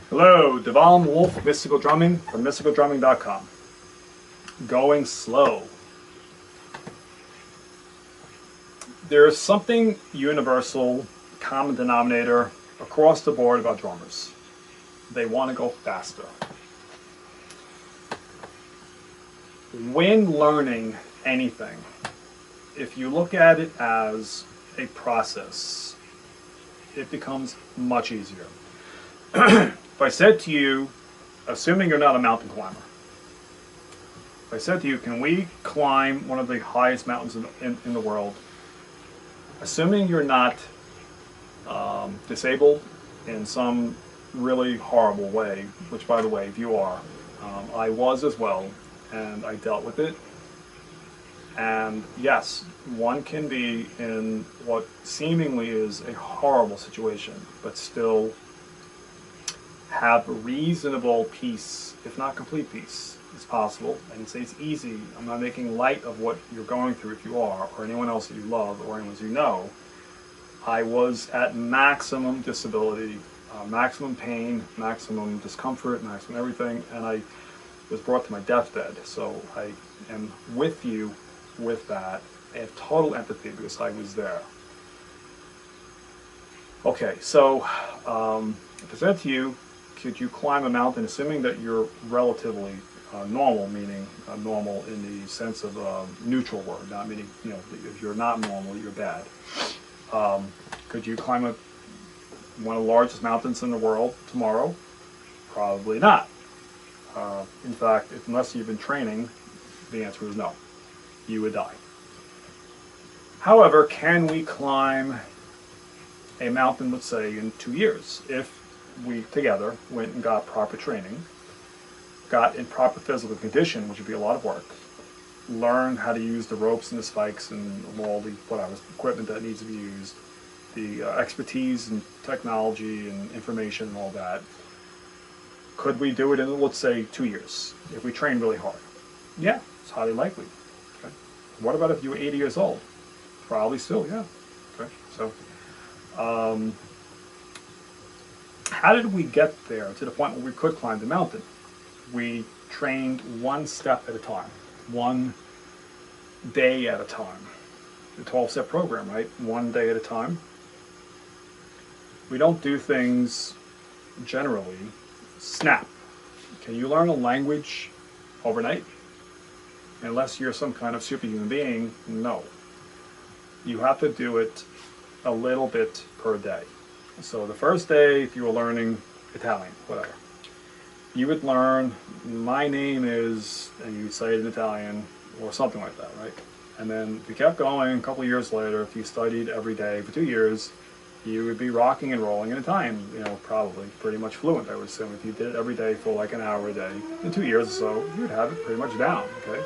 Hello, Devon Wolf, Mystical Drumming from mysticaldrumming.com. Going slow. There's something universal, common denominator across the board about drummers. They want to go faster. When learning anything, if you look at it as a process, it becomes much easier. If I said to you, assuming you're not a mountain climber, if I said to you, can we climb one of the highest mountains in the world, assuming you're not disabled in some really horrible way, which by the way, if you are, I was as well, and I dealt with it. And yes, one can be in what seemingly is a horrible situation, but still have reasonable peace, if not complete peace. It's possible, and it's easy. I'm not making light of what you're going through if you are, or anyone else that you love, or anyone you know. I was at maximum disability, maximum pain, maximum discomfort, maximum everything, and I was brought to my deathbed. So I am with you with that. I have total empathy because I was there. Okay, so if I said to you, could you climb a mountain, assuming that you're relatively normal, meaning normal in the sense of neutral word, not meaning, you know, if you're not normal, you're bad. Could you climb one of the largest mountains in the world tomorrow? Probably not. In fact, unless you've been training, the answer is no. You would die. However, can we climb a mountain, let's say, in 2 years, if we together went and got proper training, got in proper physical condition, which would be a lot of work, learn how to use the ropes and the spikes and all the equipment that needs to be used, the expertise and technology and information and all that. Could we do it in, let's say, 2 years, if we train really hard? Yeah, it's highly likely. Okay. What about if you were 80 years old? Probably still, yeah. Okay. So, how did we get there to the point where we could climb the mountain? We trained one step at a time, one day at a time. The 12-step program, right? One day at a time. We don't do things generally snap. Can you learn a language overnight? Unless you're some kind of superhuman being, no. You have to do it a little bit per day. So the first day, if you were learning Italian, whatever, you would learn, my name is, and you'd say it in Italian, or something like that, right? And then if you kept going, a couple of years later, if you studied every day for 2 years, you would be rocking and rolling in Italian, you know, probably pretty much fluent, I would assume. If you did it every day for like an hour a day, in 2 years or so, you would have it pretty much down, okay?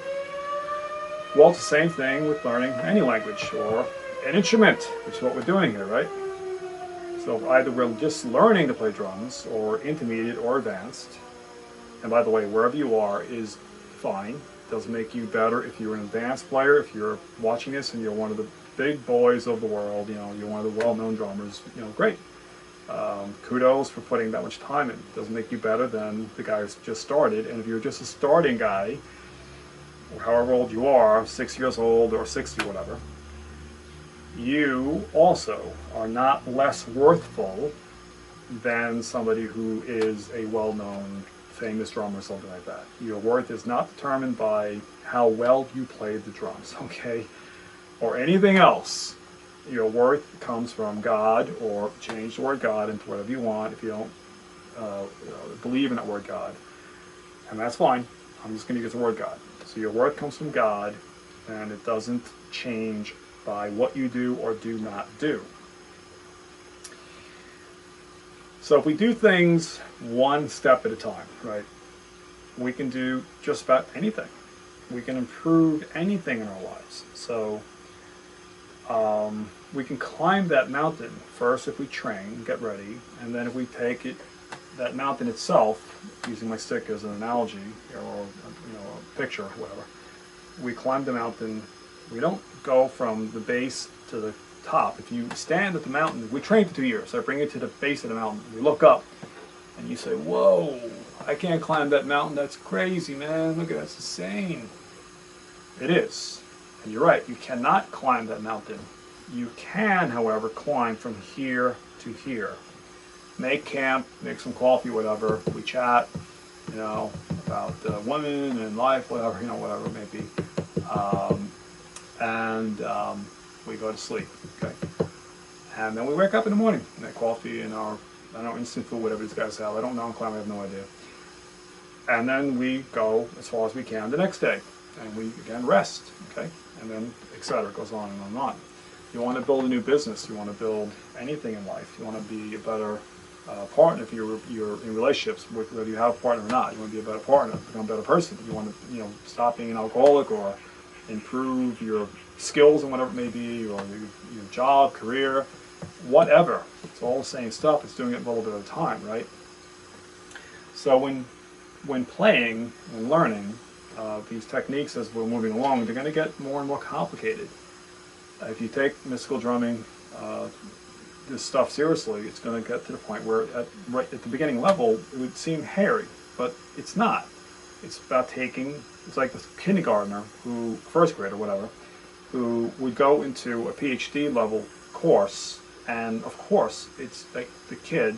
Well, it's the same thing with learning any language or an instrument, which is what we're doing here, right? So either we're just learning to play drums, or intermediate or advanced. And by the way, wherever you are is fine. It doesn't make you better if you're an advanced player. If you're watching this and you're one of the big boys of the world, you know, you're one of the well-known drummers, you know, great. Kudos for putting that much time in. It doesn't make you better than the guy who's just started. And if you're just a starting guy, or however old you are, 6 years old or 60, whatever, you also are not less worthful than somebody who is a well-known, famous drummer or something like that. Your worth is not determined by how well you play the drums, okay? Or anything else. Your worth comes from God, or change the word God into whatever you want if you don't believe in that word God. And that's fine. I'm just going to use the word God. So your worth comes from God, and it doesn't change by what you do or do not do. So if we do things one step at a time, right, we can do just about anything. We can improve anything in our lives. So we can climb that mountain first if we train, get ready, and then if we take it, that mountain itself, using my stick as an analogy, or you know, a picture, whatever, we climb the mountain. We don't go from the base to the top. If you stand at the mountain, we train for 2 years. So I bring you to the base of the mountain. We look up, And you say, whoa, I can't climb that mountain, that's crazy, man, look at that, that's insane. It is. And you're right, you cannot climb that mountain. You can, however, climb from here to here. Make camp, make some coffee, whatever. We chat, you know, about women and life, whatever, you know, whatever it may be. We go to sleep, okay? And then we wake up in the morning, make coffee and our, I don't know, instant food, whatever these guys have. I don't know in climb, I have no idea. And then we go as far as we can the next day. And we, again, rest, okay? And then, etc. It goes on and on and on. You want to build a new business. You want to build anything in life. You want to be a better partner if you're in relationships, whether you have a partner or not. You want to be a better partner, become a better person. You want to, you know, stop being an alcoholic or improve your skills and whatever it may be, or your job, career, whatever. It's all the same stuff. It's doing it a little bit at a time, right? So when playing and learning these techniques as we're moving along, they're going to get more and more complicated. If you take mystical drumming, this stuff seriously, it's going to get to the point where right at the beginning level, it would seem hairy, but it's not. It's about taking, it's like this kindergartner who, first grade or whatever, who would go into a PhD level course, and of course, it's like the kid,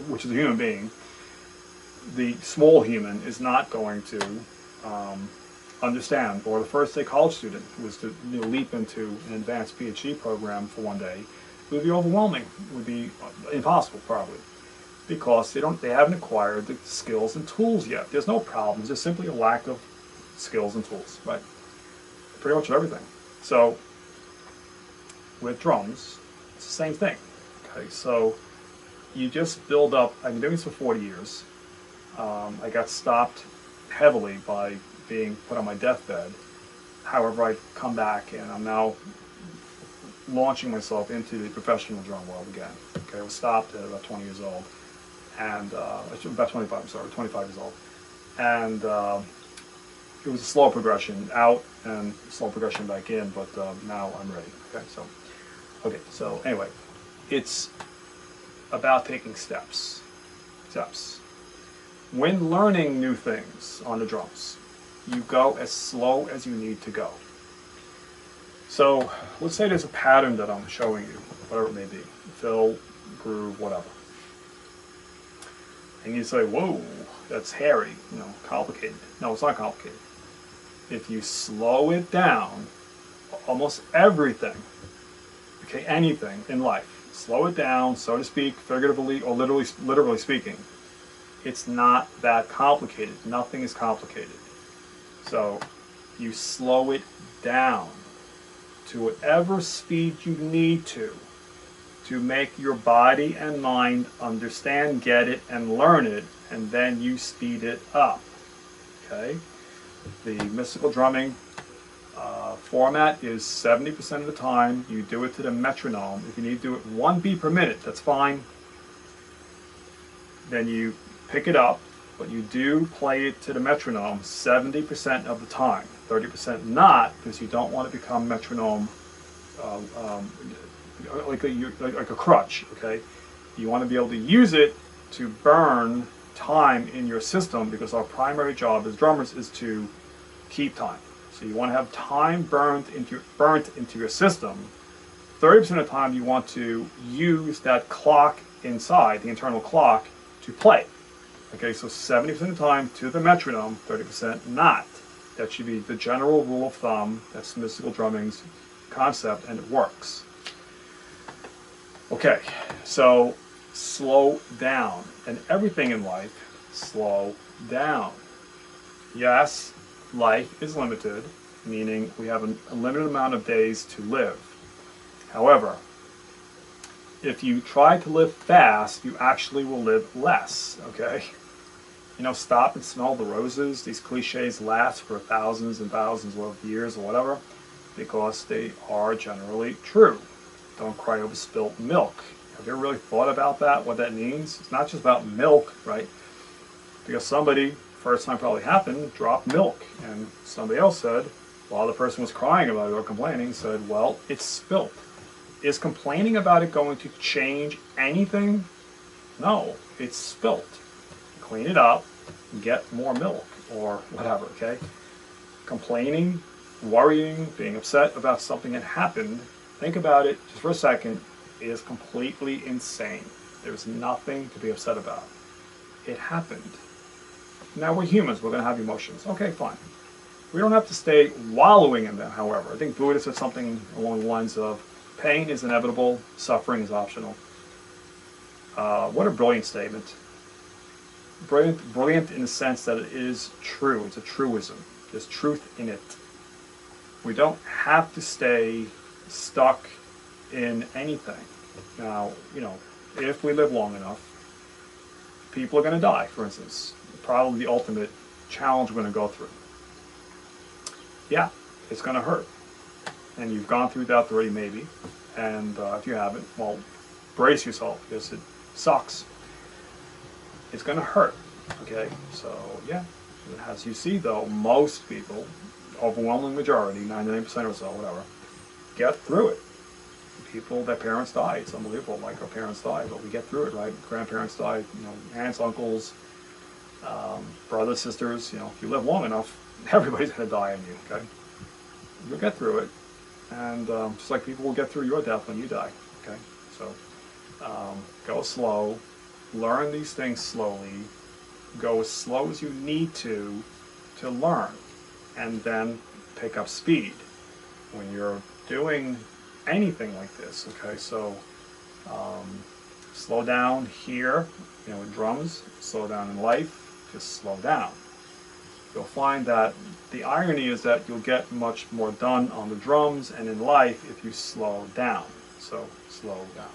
which is a human being, the small human is not going to understand, or the first day college student who was to, you know, leap into an advanced PhD program for one day, it would be overwhelming. It would be impossible, probably, because they haven't acquired the skills and tools yet. There's no problems. There's simply a lack of skills and tools, right? Pretty much everything. So with drums, it's the same thing. Okay, so you just build up. I've been doing this for 40 years. I got stopped heavily by being put on my deathbed. However, I've come back and I'm now launching myself into the professional drum world again. Okay, I was stopped at about 20 years old, and about 25. I'm sorry, 25 years old, and it was a slow progression out and slow progression back in. But now I'm ready. Okay, so anyway, it's about taking steps. When learning new things on the drums, you go as slow as you need to go. So let's say there's a pattern that I'm showing you, whatever it may be, fill, groove, whatever. And you say, whoa, that's hairy, you know, complicated. No, it's not complicated. If you slow it down, almost everything, okay, anything in life, slow it down, so to speak, figuratively or literally speaking, it's not that complicated. Nothing is complicated. So you slow it down to whatever speed you need to make your body and mind understand, get it, and learn it, and then you speed it up. Okay? The mystical drumming format is 70% of the time you do it to the metronome. If you need to do it 1 beat per minute, that's fine. Then you pick it up, but you do play it to the metronome 70% of the time. 30% not, because you don't want to become metronome like a crutch. Okay, you want to be able to use it to burn time in your system, because our primary job as drummers is to keep time. So you want to have time burnt into your system. 30% of the time you want to use that clock inside, the internal clock, to play. Okay, so 70% of the time to the metronome, 30% not. That should be the general rule of thumb. That's mystical drumming's concept, and it works. Okay, so slow down. And everything in life, slow down. Yes, life is limited, meaning we have a limited amount of days to live. However, if you try to live fast, you actually will live less, okay? You know, stop and smell the roses. These cliches last for thousands and thousands of years or whatever, because they are generally true. Don't cry over spilt milk. Have you ever really thought about that, what that means? It's not just about milk, right? Because somebody, first time probably happened, dropped milk, and somebody else said, while the person was crying about it or complaining, said, well, it's spilt. Is complaining about it going to change anything? No, it's spilt. clean it up, get more milk or whatever, okay? Complaining, worrying, being upset about something that happened, think about it just for a second, is completely insane. There's nothing to be upset about. It happened. Now we're humans, we're going to have emotions. Okay, fine. We don't have to stay wallowing in them, however. I think Buddha said something along the lines of, pain is inevitable, suffering is optional. What a brilliant statement. Brilliant in the sense that it is true. It's a truism. There's truth in it. We don't have to stay stuck in anything. Now, you know, if we live long enough, people are going to die, for instance. Probably the ultimate challenge we're going to go through. Yeah, it's going to hurt. And you've gone through that already, maybe. And if you haven't, well, brace yourself, because it sucks. It's going to hurt. Okay, so yeah. As you see, though, most people, overwhelming majority, 99% or so, whatever, get through it. People, their parents die. It's unbelievable, like our parents die, but we get through it, right? Grandparents die, you know, aunts, uncles, brothers, sisters. You know, if you live long enough, everybody's going to die on you, okay? You'll get through it. And just like people will get through your death when you die, okay? So go slow, learn these things slowly, go as slow as you need to learn, and then pick up speed when you're doing anything like this, okay? So slow down here, you know, with drums, slow down in life, just slow down. You'll find that the irony is that you'll get much more done on the drums and in life if you slow down. So slow down.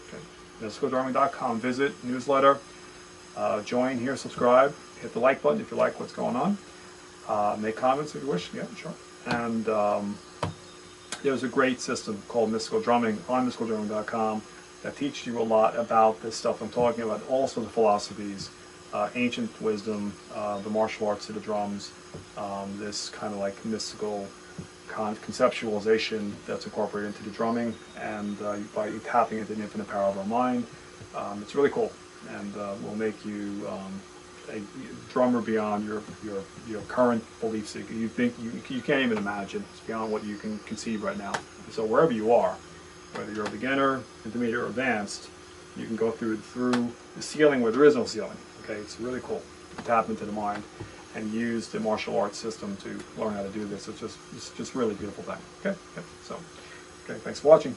Okay. MysticalDrumming.com. Visit, newsletter, join here, subscribe, hit the like button if you like what's going on. Make comments if you wish. Yeah, sure. And there's a great system called Mystical Drumming on MysticalDrumming.com that teaches you a lot about this stuff I'm talking about, also the philosophies. Ancient wisdom, the martial arts of the drums, this kind of like mystical conceptualization that's incorporated into the drumming, and by tapping into the infinite power of our mind. It's really cool, and will make you a drummer beyond your current beliefs. You think you can't even imagine. It's beyond what you can conceive right now. So wherever you are, whether you're a beginner, intermediate, or advanced, you can go through the ceiling where there is no ceiling. Okay, it's really cool to tap into the mind and use the martial arts system to learn how to do this. It's just really a beautiful thing. Okay, so, okay, thanks for watching.